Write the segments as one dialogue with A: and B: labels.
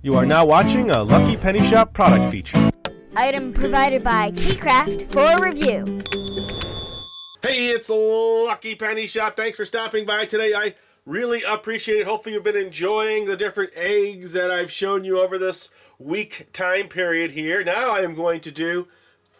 A: You are now watching a Lucky Penny Shop product feature.
B: Item provided by Keycraft for review.
A: Hey, it's Lucky Penny Shop. Thanks for stopping by today. I really appreciate it. Hopefully you've been enjoying the different eggs that I've shown you over this week time period here. Now I am going to do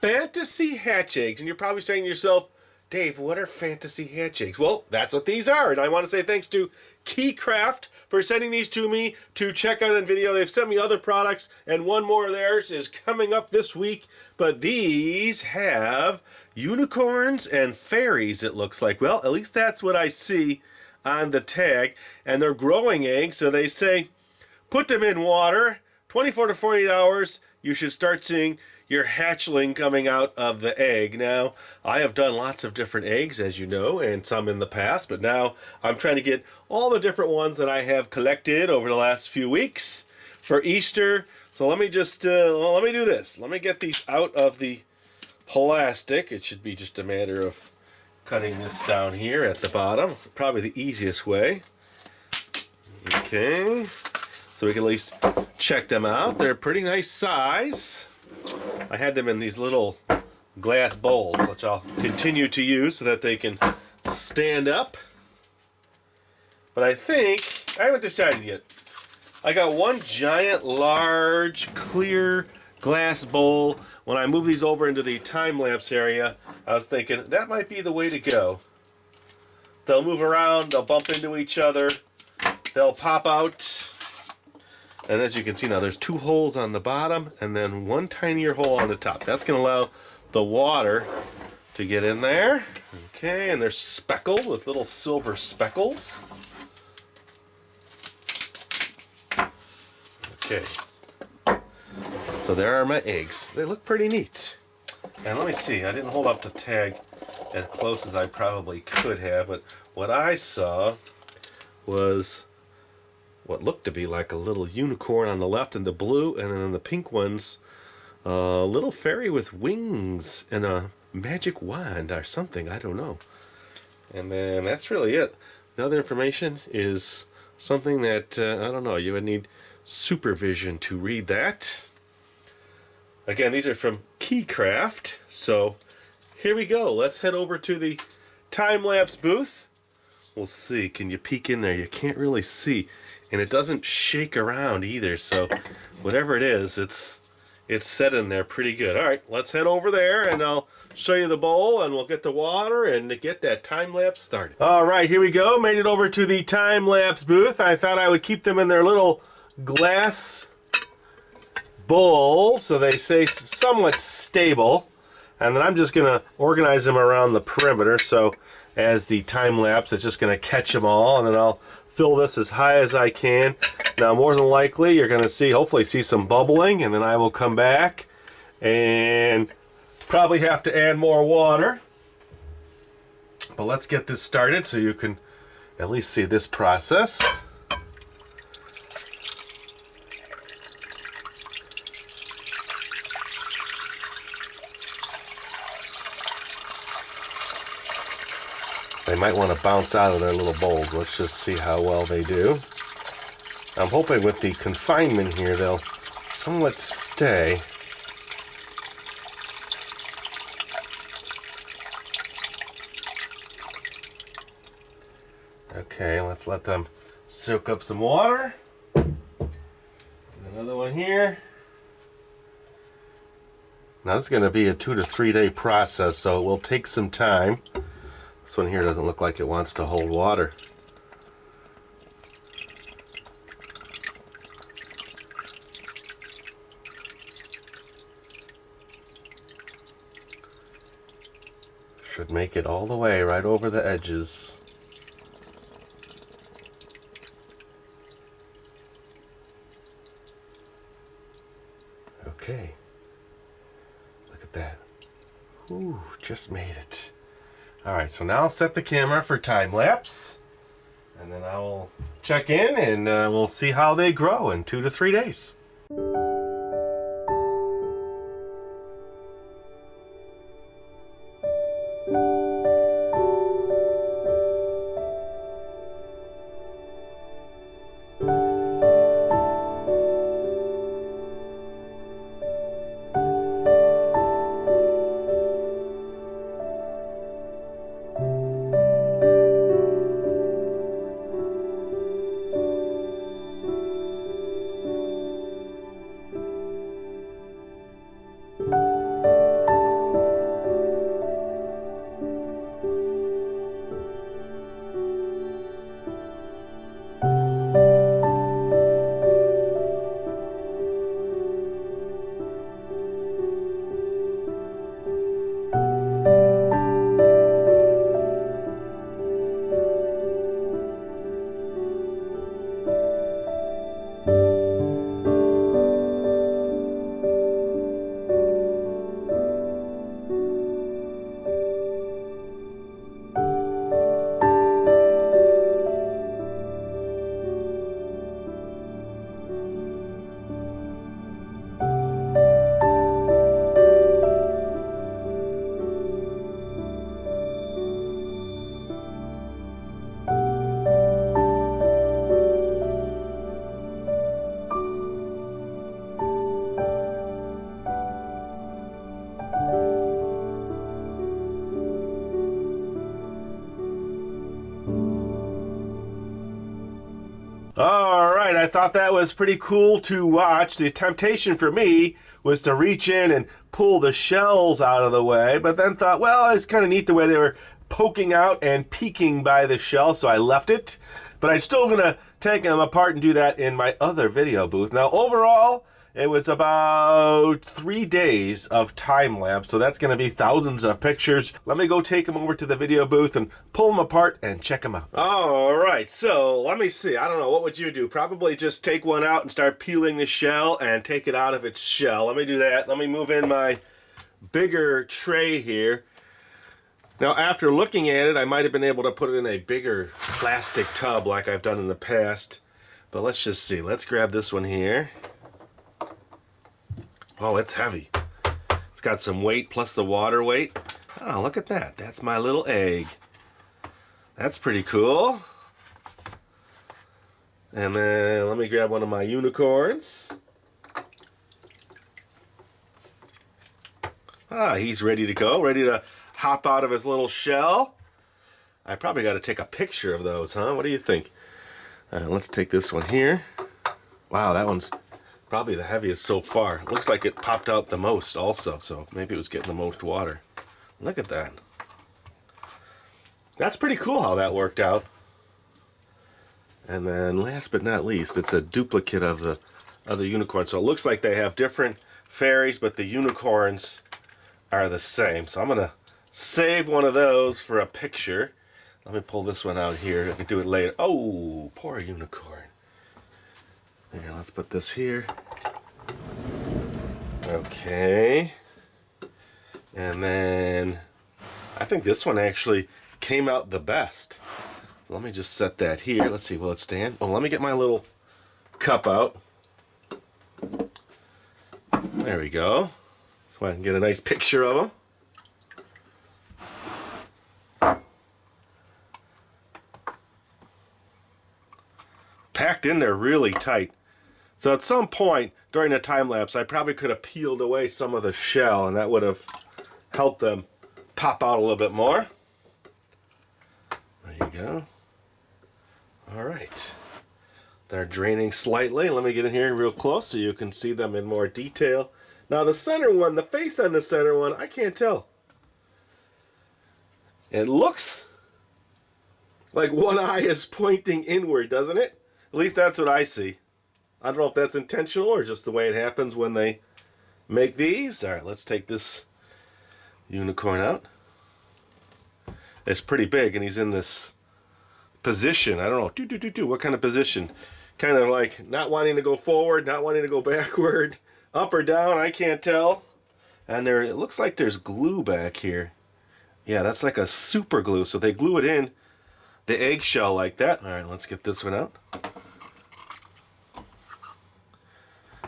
A: fantasy hatch eggs. And you're probably saying to yourself, Dave, what are fantasy hatch eggs? Well, that's what these are. And I want to say thanks to Keycraft for sending these to me to check out on video. They've sent me other products, and one more of theirs is coming up this week. But these have unicorns and fairies, it looks like. Well, at least that's what I see on the tag. And they're growing eggs, so they say put them in water. 24 to 48 hours, you should start seeing your hatchling coming out of the egg. Now, I have done lots of different eggs, as you know, and some in the past, but now I'm trying to get all the different ones that I have collected over the last few weeks for Easter. So let me just, let me do this. Let me get these out of the plastic. It should be just a matter of cutting this down here at the bottom. Probably the easiest way. Okay. So we can at least check them out. They're a pretty nice size. I had them in these little glass bowls, which I'll continue to use so that they can stand up. But I think, I haven't decided yet. I got one giant, large, clear glass bowl. When I move these over into the time-lapse area, I was thinking that might be the way to go. They'll move around, they'll bump into each other, they'll pop out. And as you can see now, there's two holes on the bottom and then one tinier hole on the top. That's going to allow the water to get in there. Okay, and they're speckled with little silver speckles. Okay. So there are my eggs. They look pretty neat. And let me see, I didn't hold up the tag as close as I probably could have, but what I saw was what looked to be like a little unicorn on the left in the blue, and then in the pink ones, a little fairy with wings and a magic wand or something, I don't know. And then that's really it. The other information is something that, I don't know, you would need supervision to read that. Again, these are from Keycraft, so here we go. Let's head over to the time-lapse booth. We'll see, can you peek in there? You can't really see. And it doesn't shake around either, so whatever it is, it's set in there pretty good. All right, let's head over there, and I'll show you the bowl, and we'll get the water and get that time-lapse started. All right, here we go. Made it over to the time-lapse booth. I thought I would keep them in their little glass bowl, so they stay somewhat stable. And then I'm just going to organize them around the perimeter, so as the time-lapse, it's just going to catch them all, and then I'll fill this as high as I can. Now, more than likely, you're going to see, hopefully see some bubbling, and then I will come back and probably have to add more water. But let's get this started so you can at least see this process. They might want to bounce out of their little bowls. Let's just see how well they do. I'm hoping with the confinement here, they'll somewhat stay. Okay, let's let them soak up some water. Another one here. Now this is going to be a 2 to 3 day process, so it will take some time. This one here doesn't look like it wants to hold water. Should make it all the way right over the edges. Okay. Look at that. Ooh, just made it. Alright, so now I'll set the camera for time lapse, and then I will check in and we'll see how they grow in 2 to 3 days. right, I thought that was pretty cool to watch. The temptation for me was to reach in and pull the shells out of the way, but then thought, well, it's kind of neat the way they were poking out and peeking by the shell, so I left it. But I'm still going to take them apart and do that in my other video booth. Now, overall, it was about 3 days of time lapse, so that's going to be thousands of pictures. Let me go take them over to the video booth and pull them apart and check them out. All right, so let me see. I don't know, what would you do? Probably just take one out and start peeling the shell and take it out of its shell. Let me do that. Let me move in my bigger tray here. Now, after looking at it, I might have been able to put it in a bigger plastic tub like I've done in the past. But let's just see. Let's grab this one here. Oh, it's heavy. It's got some weight plus the water weight. Oh, look at that. That's my little egg. That's pretty cool. And then let me grab one of my unicorns. Ah, he's ready to go. Ready to hop out of his little shell. I probably got to take a picture of those, huh? What do you think? All right, let's take this one here. Wow, that one's probably the heaviest so far. It looks like it popped out the most also, so maybe it was getting the most water. Look at that. That's pretty cool how that worked out. And then last but not least, it's a duplicate of the other unicorn. So it looks like they have different fairies, but the unicorns are the same. So I'm going to save one of those for a picture. Let me pull this one out here. I can do it later. Oh, poor unicorn. Here, let's put this here. Okay. And then I think this one actually came out the best. Let me just set that here. Let's see, will it stand? Oh, let me get my little cup out. There we go. So I can get a nice picture of them. Packed in there really tight. So at some point during the time lapse, I probably could have peeled away some of the shell, and that would have helped them pop out a little bit more. There you go. All right. They're draining slightly. Let me get in here real close so you can see them in more detail. Now the center one, the face on the center one, I can't tell. It looks like one eye is pointing inward, doesn't it? At least that's what I see. I don't know if that's intentional or just the way it happens when they make these. All right, let's take this unicorn out. It's pretty big, and he's in this position. I don't know. What kind of position? Kind of like not wanting to go forward, not wanting to go backward, up or down, I can't tell. And there, it looks like there's glue back here. Yeah, that's like a super glue. So they glue it in the eggshell like that. All right, let's get this one out.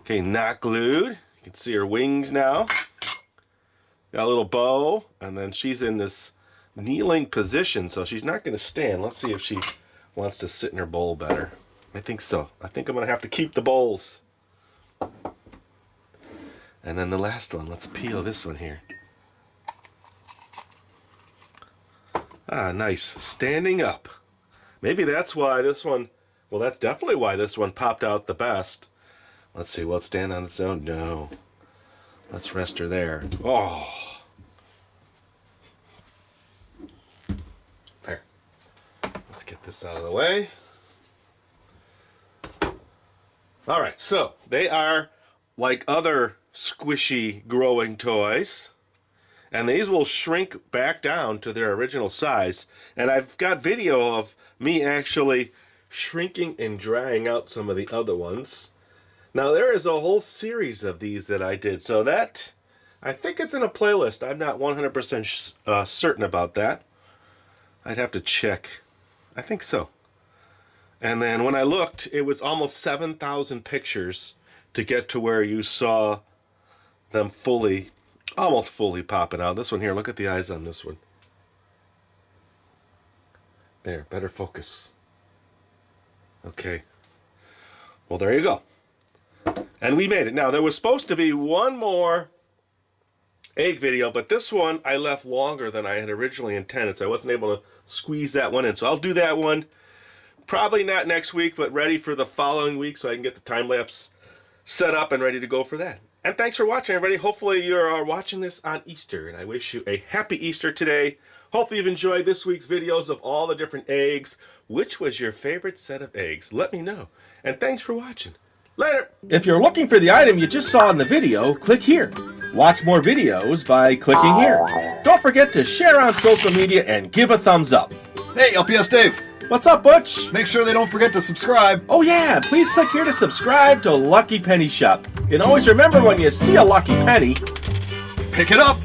A: Okay, not glued. You can see her wings now. Got a little bow, and then she's in this kneeling position, so she's not going to stand. Let's see if she wants to sit in her bowl better. I think so. I think I'm going to have to keep the bowls. And then the last one, let's peel this one here. Ah, nice. Standing up. Maybe that's why this one, well, that's definitely why this one popped out the best. Let's see, will it stand on its own? No. Let's rest her there. Oh. There. Let's get this out of the way. All right, so they are like other squishy growing toys. And these will shrink back down to their original size. And I've got video of me actually shrinking and drying out some of the other ones. Now there is a whole series of these that I did. So that, I think it's in a playlist. I'm not 100% certain about that. I'd have to check. I think so. And then when I looked, it was almost 7,000 pictures to get to where you saw them fully, almost fully popping out. This one here, look at the eyes on this one. There, better focus. Okay. Well, there you go. And we made it. Now, there was supposed to be one more egg video, but this one I left longer than I had originally intended, so I wasn't able to squeeze that one in. So I'll do that one Probably not next week, but ready for the following week so I can get the time lapse set up and ready to go for that. And thanks for watching, everybody. Hopefully you're watching this on Easter, and I wish you a happy Easter today. Hopefully you've enjoyed this week's videos of all the different eggs. Which was your favorite set of eggs? Let me know. And thanks for watching. Later.
C: If you're looking for the item you just saw in the video, click here. Watch more videos by clicking here. Don't forget to share on social media and give a thumbs up.
D: Hey, LPS-Dave.
C: What's up, Butch?
D: Make sure they don't forget to subscribe.
C: Oh yeah, please click here to subscribe to Lucky Penny Shop. And always remember, when you see a lucky penny,
D: Pick it up.